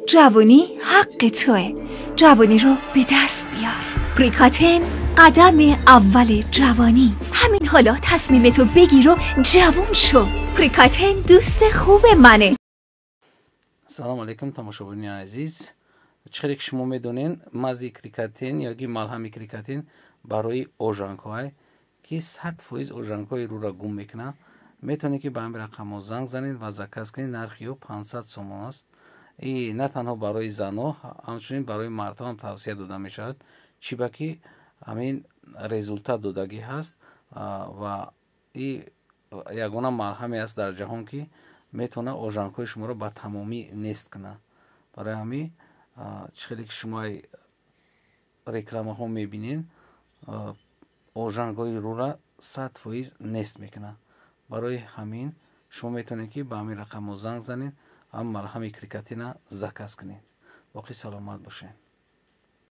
جوانی حق توه. جوانی رو به دست بیار. پریکاتین قدم اول جوانی. همین حالا تصمیمتو بگیر و جوان شو. پریکاتین دوست خوب منه. سلام علیکم تماشاگران عزیز. چطوری که شما میدونین مزی کریکاتین یا ملهم کریکاتین برای اوژانکای که 100% اوژانکای رو را گم میکنه میتونید که به همین رقم زنگ زنید و زکاس کنید. نرخی 500 سوم است. این نه تنها برای زنها همچنین برای مردها هم توصیه داده می شود. چی باکی همین رزولتات دادگی هست و این یگانه ملهمی است در جهان که میتونه اوژانکای شما رو به تمامی نیست کنه. برای همین چیزی که شما رکلام ها میبینین اوژانکای رو را 100% نیست میکنه. برای همین شما میتونید که به همین رقم زنگ زنید هم ملهم کریکاتین زکاس کنید. باقی سلامت باشین.